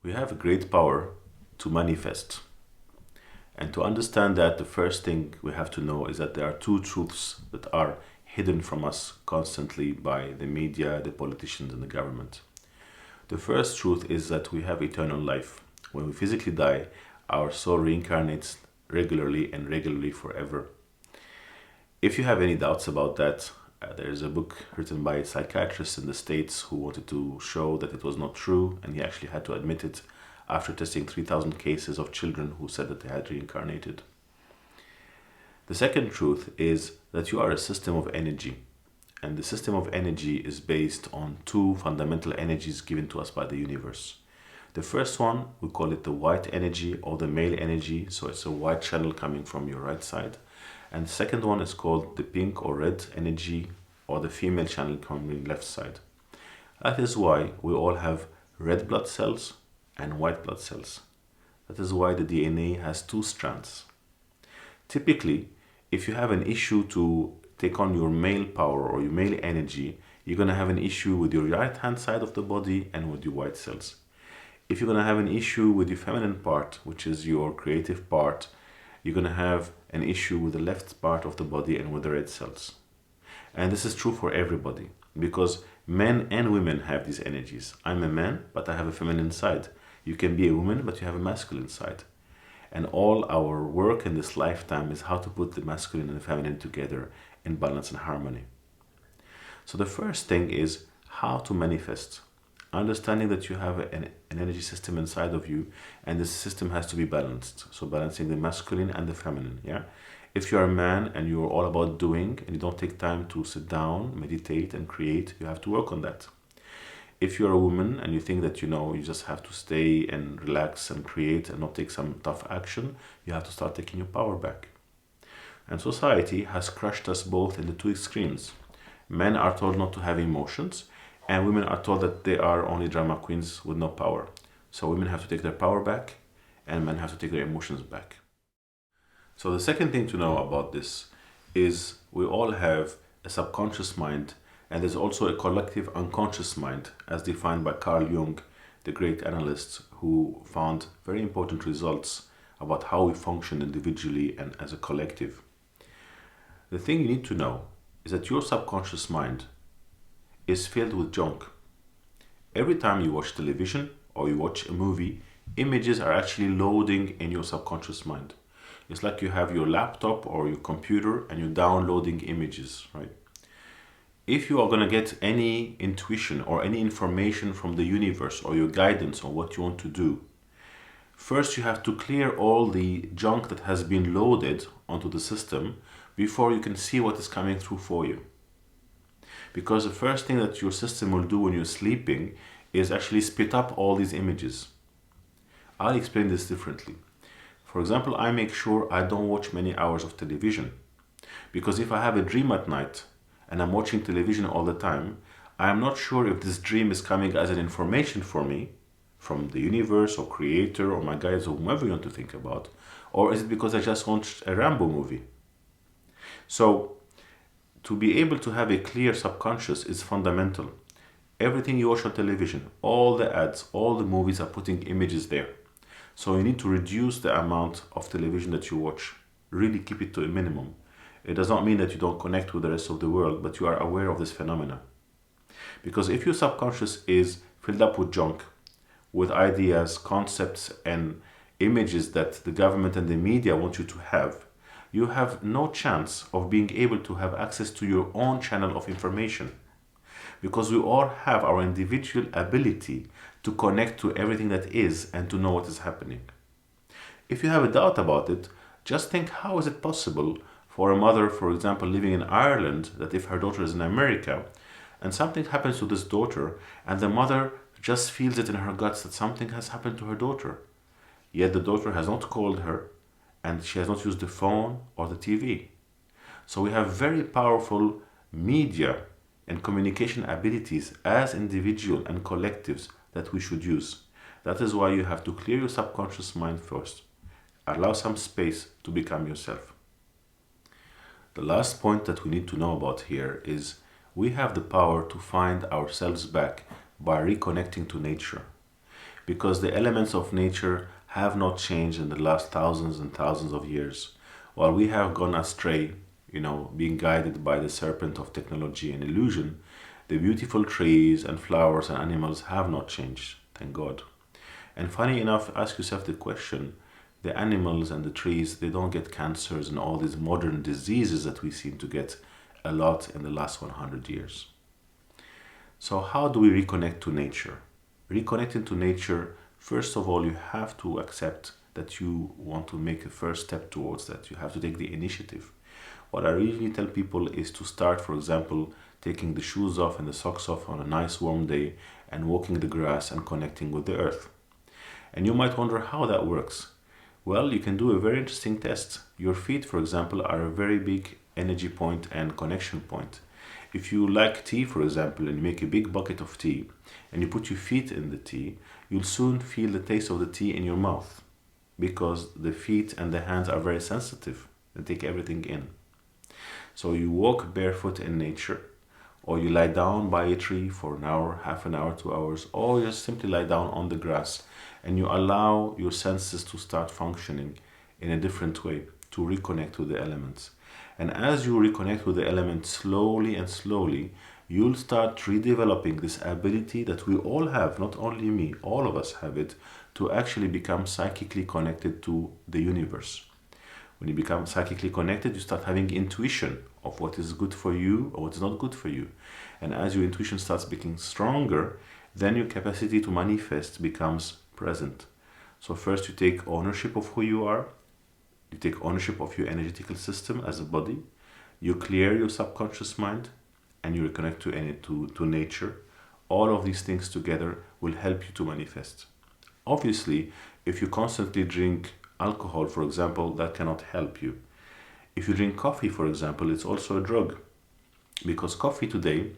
We have a great power to manifest. And to understand that, the first thing we have to know is that there are two truths that are hidden from us constantly by the media, the politicians, and the government. The first truth is that we have eternal life. When we physically die, our soul reincarnates regularly and regularly forever. If you have any doubts about that, there is a book written by a psychiatrist in the States who wanted to show that it was not true, and he actually had to admit it after testing 3,000 cases of children who said that they had reincarnated. The second truth is that you are a system of energy, and the system of energy is based on two fundamental energies given to us by the universe. The first one, we call it the white energy or the male energy, so it's a white channel coming from your right side. And the second one is called the pink or red energy or the female channel coming left side. That is why we all have red blood cells and white blood cells. That is why the DNA has two strands. Typically, if you have an issue to take on your male power or your male energy, you're going to have an issue with your right hand side of the body and with your white cells. If you're going to have an issue with your feminine part, which is your creative part, you're going to have an issue with the left part of the body and with the red cells. And this is true for everybody, because men and women have these energies. I'm a man, but I have a feminine side. You can be a woman, but you have a masculine side. And all our work in this lifetime is how to put the masculine and the feminine together in balance and harmony. So the first thing is how to manifest. Understanding that you have an energy system inside of you, and this system has to be balanced. So balancing the masculine and the feminine. Yeah. If you're a man and you're all about doing and you don't take time to sit down, meditate, and create, you have to work on that. If you're a woman and you think that you just have to stay and relax and create and not take some tough action, you have to start taking your power back. And society has crushed us both in the two extremes. Men are told not to have emotions, and women are told that they are only drama queens with no power. So women have to take their power back, and men have to take their emotions back. So the second thing to know about this is we all have a subconscious mind, and there's also a collective unconscious mind, as defined by Carl Jung, the great analyst who found very important results about how we function individually and as a collective. The thing you need to know is that your subconscious mind is filled with junk. Every time you watch television or you watch a movie, images are actually loading in your subconscious mind. It's like you have your laptop or your computer and you're downloading images, right? If you are going to get any intuition or any information from the universe or your guidance on what you want to do, first you have to clear all the junk that has been loaded onto the system before you can see what is coming through for you. Because the first thing that your system will do when you're sleeping is actually spit up all these images. I'll explain this differently. For example, I make sure I don't watch many hours of television. Because if I have a dream at night and I'm watching television all the time, I am not sure if this dream is coming as an information for me from the universe or creator or my guides or whomever you want to think about, or is it because I just watched a Rambo movie? So, to be able to have a clear subconscious is fundamental. Everything you watch on television, all the ads, all the movies are putting images there. So you need to reduce the amount of television that you watch. Really keep it to a minimum. It does not mean that you don't connect with the rest of the world, but you are aware of this phenomena. Because if your subconscious is filled up with junk, with ideas, concepts, and images that the government and the media want you to have, you have no chance of being able to have access to your own channel of information. Because we all have our individual ability to connect to everything that is and to know what is happening. If you have a doubt about it, just think, how is it possible for a mother, for example, living in Ireland, that if her daughter is in America and something happens to this daughter and the mother just feels it in her guts that something has happened to her daughter, yet the daughter has not called her and she has not used the phone or the TV. So we have very powerful media and communication abilities as individual and collectives that we should use. That is why you have to clear your subconscious mind first. Allow some space to become yourself. The last point that we need to know about here is we have the power to find ourselves back by reconnecting to nature. because the elements of nature have not changed in the last thousands and thousands of years. While we have gone astray, being guided by the serpent of technology and illusion, the beautiful trees and flowers and animals have not changed, thank God. And funny enough, ask yourself the question, the animals and the trees, they don't get cancers and all these modern diseases that we seem to get a lot in the last 100 years. So how do we reconnect to nature? Reconnecting to nature, first of all, you have to accept that you want to make a first step towards that. You have to take the initiative. What I really tell people is to start, for example, taking the shoes off and the socks off on a nice warm day and walking the grass and connecting with the earth. And you might wonder how that works. Well, you can do a very interesting test. Your feet, for example, are a very big energy point and connection point. If you like tea, for example, and you make a big bucket of tea and you put your feet in the tea, you'll soon feel the taste of the tea in your mouth because the feet and the hands are very sensitive. They take everything in. So you walk barefoot in nature, or you lie down by a tree for an hour, half an hour, 2 hours, or you simply lie down on the grass and you allow your senses to start functioning in a different way to reconnect with the elements. And as you reconnect with the elements slowly and slowly, you'll start redeveloping this ability that we all have, not only me, all of us have it, to actually become psychically connected to the universe. When you become psychically connected, you start having intuition of what is good for you or what is not good for you. And as your intuition starts becoming stronger, then your capacity to manifest becomes present. So first you take ownership of who you are. You take ownership of your energetical system as a body. You clear your subconscious mind and you reconnect to nature. All of these things together will help you to manifest. Obviously, if you constantly drink alcohol, for example, that cannot help you. If you drink coffee, for example, it's also a drug because coffee today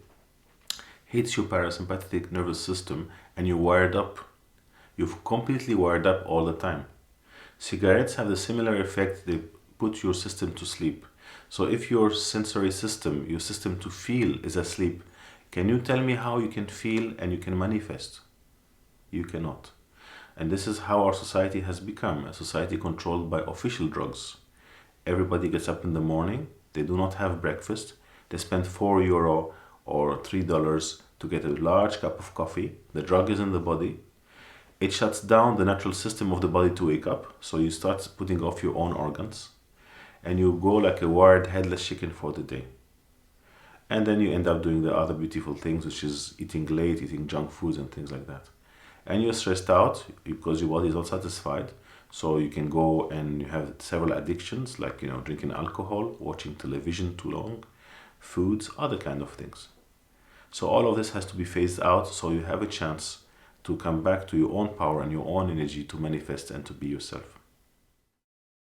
hits your parasympathetic nervous system and you're wired up. You've completely wired up all the time. Cigarettes have the similar effect, they put your system to sleep. So if your sensory system, your system to feel is asleep, can you tell me how you can feel and you can manifest? You cannot. And this is how our society has become, a society controlled by official drugs. Everybody gets up in the morning, they do not have breakfast, they spend €4 or $3 to get a large cup of coffee, the drug is in the body, it shuts down the natural system of the body to wake up, so you start putting off your own organs, and you go like a wired headless chicken for the day. And then you end up doing the other beautiful things, which is eating late, eating junk foods and things like that. And you're stressed out because your body is not satisfied, so you can go and you have several addictions like drinking alcohol, watching television too long, foods, other kind of things. So all of this has to be phased out so you have a chance to come back to your own power and your own energy to manifest and to be yourself.